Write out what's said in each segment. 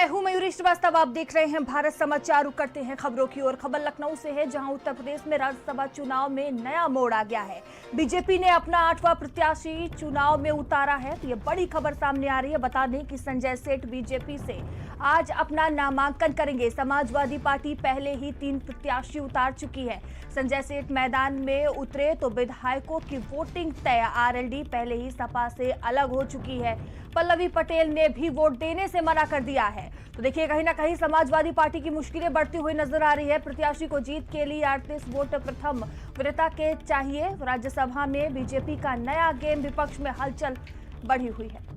मैं हूं मयूरी श्रीवास्तव। आप देख रहे हैं भारत समाचार। करते हैं खबरों की ओर। खबर लखनऊ से है, जहां उत्तर प्रदेश में राज्यसभा चुनाव में नया मोड़ आ गया है। बीजेपी ने अपना 8वां प्रत्याशी चुनाव में उतारा है। तो ये बड़ी खबर सामने आ रही है। बता दें कि संजय सेठ बीजेपी से आज अपना नामांकन करेंगे। समाजवादी पार्टी पहले ही 3 प्रत्याशी उतार चुकी है। संजय सेठ मैदान में उतरे तो विधायकों की वोटिंग तय। आरएलडी पहले ही सपा से अलग हो चुकी है। पल्लवी पटेल ने भी वोट देने से मना कर दिया है। तो देखिए, कहीं ना कहीं समाजवादी पार्टी की मुश्किलें बढ़ती हुई नजर आ रही है। प्रत्याशी को जीत के लिए 38 वोट प्रथम वरीयता के चाहिए। राज्यसभा में बीजेपी का नया गेम, विपक्ष में हलचल बढ़ी हुई है।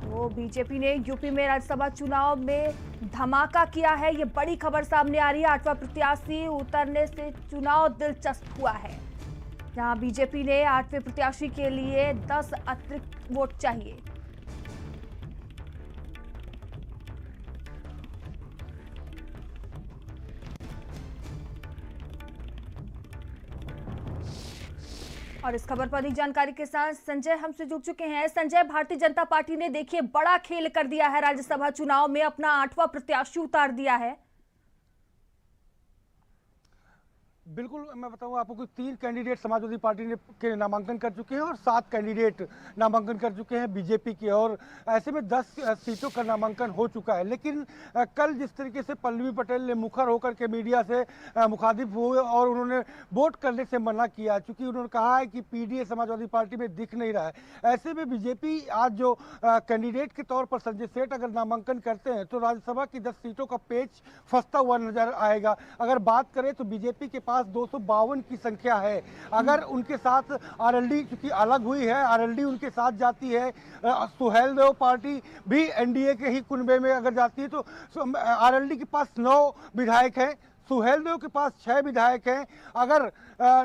तो बीजेपी ने यूपी में राज्यसभा चुनाव में धमाका किया है। ये बड़ी खबर सामने आ रही है। 8वां प्रत्याशी उतरने से चुनाव दिलचस्प हुआ है, जहां बीजेपी ने 8वें प्रत्याशी के लिए 10 अतिरिक्त वोट चाहिए। और इस खबर पर अधिक जानकारी के साथ संजय हमसे जुड़ चुके हैं। संजय, भारतीय जनता पार्टी ने देखिए बड़ा खेल कर दिया है। राज्यसभा चुनाव में अपना 8वां प्रत्याशी उतार दिया है। बिल्कुल, मैं बताऊं आपको कि 3 कैंडिडेट समाजवादी पार्टी ने के नामांकन कर चुके हैं और 7 कैंडिडेट नामांकन कर चुके हैं बीजेपी की। और ऐसे में 10 सीटों का नामांकन हो चुका है। लेकिन कल जिस तरीके से पल्लवी पटेल ने मुखर होकर के मीडिया से मुखातिब हुए और उन्होंने वोट करने से मना किया, क्योंकि उन्होंने कहा है कि पीडीए समाजवादी पार्टी में दिख नहीं रहा है। ऐसे में बीजेपी आज जो कैंडिडेट के तौर पर संजय सेठ अगर नामांकन करते हैं तो राज्यसभा की 10 सीटों का पेच फंसता हुआ नजर आएगा। अगर बात करें तो बीजेपी के पास 252 की संख्या है। अगर उनके साथ आरएलडी, क्योंकि अलग हुई है, आरएलडी उनके साथ जाती है, सुहेलदेव पार्टी भी एनडीए के ही कुनबे में अगर जाती है, तो आरएलडी के पास 9 विधायक हैं, सुहेलदेव के पास 6 विधायक हैं। अगर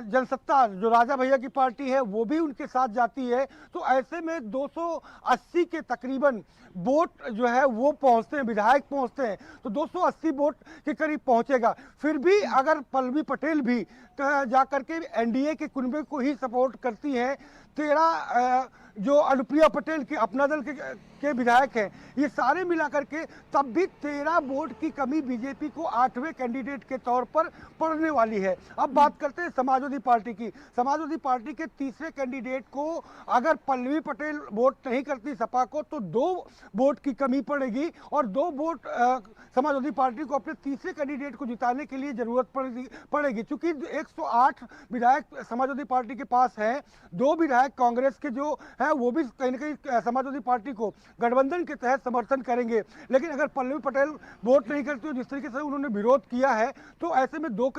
जनसत्ता जो राजा भैया की पार्टी है वो भी उनके साथ जाती है, तो ऐसे में 280 के तकरीबन वोट जो है वो पहुंचते हैं, विधायक पहुंचते हैं। तो 280 वोट के करीब पहुंचेगा। फिर भी अगर पल्लवी पटेल भी जाकर के एनडीए के कुनबे को ही सपोर्ट करती हैं, 13 जो अनुप्रिया पटेल के अपना दल के विधायक हैं, ये सारे मिलाकर के तब भी 13 वोट की कमी बीजेपी को 8वें कैंडिडेट के तौर पर पड़ने वाली है। अब बात करते हैं समाजवादी पार्टी की। समाजवादी पार्टी के तीसरे कैंडिडेट को अगर पल्लवी पटेल वोट नहीं करती सपा को, तो 2 वोट की कमी पड़ेगी और 2 वोट समाजवादी पार्टी को अपने तीसरे कैंडिडेट को जिताने के लिए जरूरत पड़ेगी। चूंकि 108 विधायक समाजवादी पार्टी के पास हैं, 2 विधायक कांग्रेस के जो है वो भी कहीं ना कहीं समाजवादी पार्टी को गठबंधन के तहत समर्थन करेंगे। लेकिन अगर पल्लवी पटेल वोट नहीं करती हो, जिस तरीके से उन्होंने विरोध किया है, तो ऐसे में 2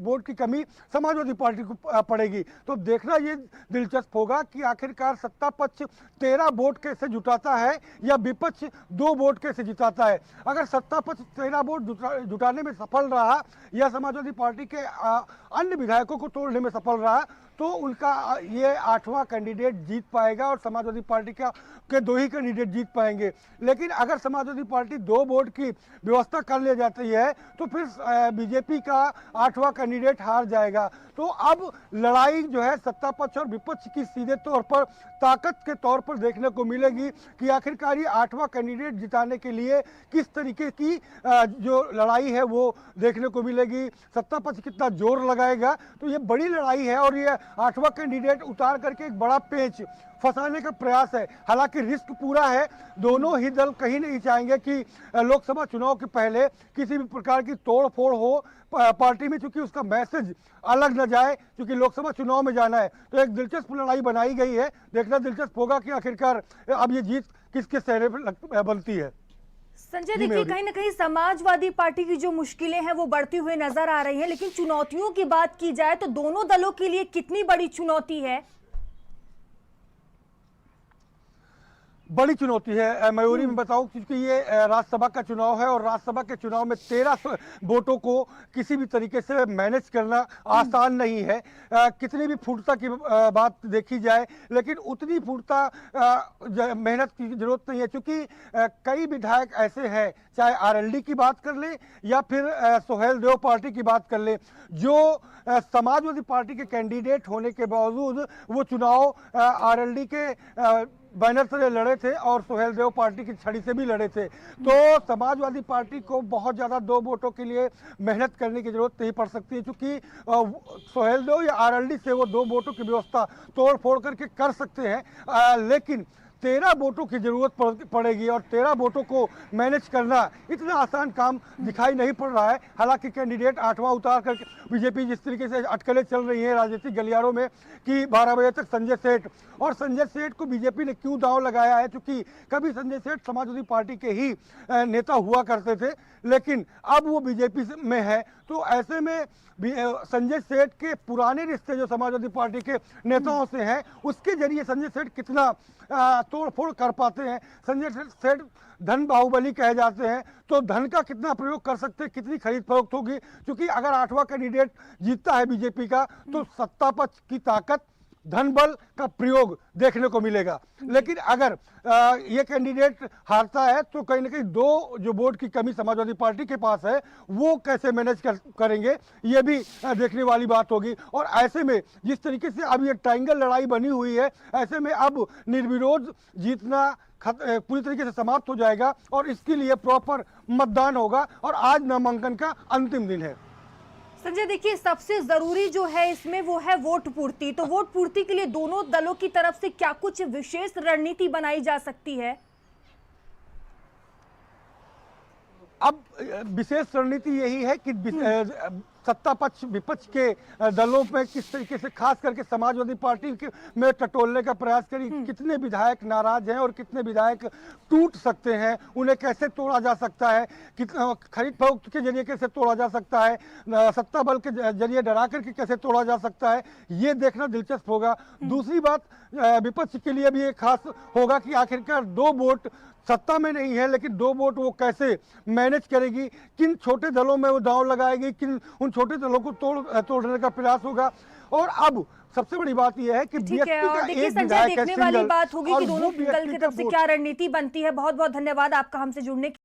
वोट की कमी समाजवादी पार्टी को पड़ेगी। तो देखना ये दिलचस्प होगा कि आखिरकार सत्ता पक्ष 13 वोट कैसे जुटाता है या विपक्ष 2 वोट कैसे जिताता है। अगर सत्ता पक्ष 13 वोट जुटाने में सफल रहा या समाजवादी पार्टी के अन्य विधायकों को तोड़ने में सफल रहा, तो उनका ये 8वां कैंडिडेट जीत पाएगा और समाजवादी पार्टी के 2 ही कैंडिडेट जीत पाएंगे। लेकिन अगर समाजवादी पार्टी 2 वोट की व्यवस्था कर ले जाती है तो फिर बीजेपी का 8वां कैंडिडेट हार जाएगा। तो अब लड़ाई जो है सत्ता पक्ष और विपक्ष की सीधे तौर पर ताकत के तौर पर देखने को मिलेगी कि आखिरकार ये 8वां कैंडिडेट जिताने के लिए किस तरीके की जो लड़ाई है वो देखने को मिलेगी। सत्ता पक्ष कितना जोर लगाएगा, तो ये बड़ी लड़ाई है और ये 8वां कैंडिडेट उतार करके एक बड़ा पेच फंसाने का प्रयास है। हालांकि रिस्क पूरा है। दोनों ही दल कहीं नहीं चाहेंगे कि लोकसभा चुनाव के पहले किसी भी प्रकार की तोड़ फोड़ हो पार्टी में, क्योंकि उसका मैसेज अलग न जाए, क्योंकि लोकसभा चुनाव में जाना है। तो एक दिलचस्प लड़ाई बनाई गई है। देखना दिलचस्प होगा कि आखिरकार अब ये जीत किसके चेहरे पर बनती है। संजय, देखिए कहीं ना कहीं समाजवादी पार्टी की जो मुश्किलें हैं वो बढ़ती हुई नजर आ रही हैं। लेकिन चुनौतियों की बात की जाए तो दोनों दलों के लिए कितनी बड़ी चुनौती है? बड़ी चुनौती है मयूरी। में बताऊं, क्योंकि ये राज्यसभा का चुनाव है और राज्यसभा के चुनाव में 13 वोटों को किसी भी तरीके से मैनेज करना आसान नहीं है। कितनी भी फुटता की बात देखी जाए, लेकिन उतनी फुटता मेहनत की जरूरत नहीं है, क्योंकि कई विधायक ऐसे हैं, चाहे आरएलडी की बात कर ले या फिर सुहेलदेव पार्टी की बात कर ले, जो समाजवादी पार्टी के कैंडिडेट होने के बावजूद वो चुनाव आरएलडी के बैनर से लड़े थे और सोहेल देव पार्टी की छड़ी से भी लड़े थे। तो समाजवादी पार्टी को बहुत ज़्यादा 2 वोटों के लिए मेहनत करने की जरूरत नहीं पड़ सकती है, क्योंकि सोहेल देव या आरएलडी से वो 2 वोटों की व्यवस्था तोड़ फोड़ करके कर सकते हैं, लेकिन 13 वोटों की जरूरत पड़ेगी और 13 वोटों को मैनेज करना इतना आसान काम दिखाई नहीं पड़ रहा है। हालांकि कैंडिडेट 8वां उतार कर बीजेपी जिस तरीके से अटकलें चल रही हैं राजनीतिक गलियारों में कि 12 बजे तक संजय सेठ को बीजेपी ने क्यों दांव लगाया है, क्योंकि कभी संजय सेठ समाजवादी पार्टी के ही नेता हुआ करते थे, लेकिन अब वो बीजेपी में है। तो ऐसे में संजय सेठ के पुराने रिश्ते जो समाजवादी पार्टी के नेताओं से हैं, उसके जरिए संजय सेठ कितना तोड़फोड़ कर पाते हैं। संजय सेठ धन बाहुबली कहे जाते हैं, तो धन का कितना प्रयोग कर सकते हैं, कितनी खरीद फरोख्त होगी, क्योंकि अगर 8वां कैंडिडेट जीतता है बीजेपी का तो सत्ता पक्ष की ताकत धन बल का प्रयोग देखने को मिलेगा। लेकिन अगर ये कैंडिडेट हारता है तो कहीं ना कहीं 2 जो वोट की कमी समाजवादी पार्टी के पास है वो कैसे मैनेज करेंगे, ये भी देखने वाली बात होगी। और ऐसे में जिस तरीके से अब ये ट्रायंगल लड़ाई बनी हुई है, ऐसे में अब निर्विरोध जीतना पूरी तरीके से समाप्त हो जाएगा और इसके लिए प्रॉपर मतदान होगा और आज नामांकन का अंतिम दिन है। संजय, देखिए सबसे जरूरी जो है इसमें वो है वोट पूर्ति। तो वोट पूर्ति के लिए दोनों दलों की तरफ से क्या कुछ विशेष रणनीति बनाई जा सकती है? अब विशेष रणनीति यही है कि सत्ता पक्ष विपक्ष के दलों में किस तरीके से खास करके समाजवादी पार्टी में टटोलने का प्रयास करी, कितने विधायक नाराज हैं और कितने विधायक टूट सकते हैं, उन्हें कैसे तोड़ा जा सकता है, खरीद फरोख्त के जरिए कैसे तोड़ा जा सकता है, सत्ता बल के जरिए डरा करके कैसे तोड़ा जा सकता है, ये देखना दिलचस्प होगा। दूसरी बात विपक्ष के लिए भी ये खास होगा कि आखिरकार 2 वोट सत्ता में नहीं है, लेकिन 2 वोट वो कैसे मैनेज करेगी, किन छोटे दलों में वो दांव लगाएगी, किन उन छोटे दलों को तोड़ने का प्रयास होगा। और अब सबसे बड़ी बात यह है कि ठीक है, और देखिए संजय, देखने वाली बात होगी कि दोनों दल की तरफ से क्या रणनीति बनती है। बहुत बहुत धन्यवाद आपका हमसे जुड़ने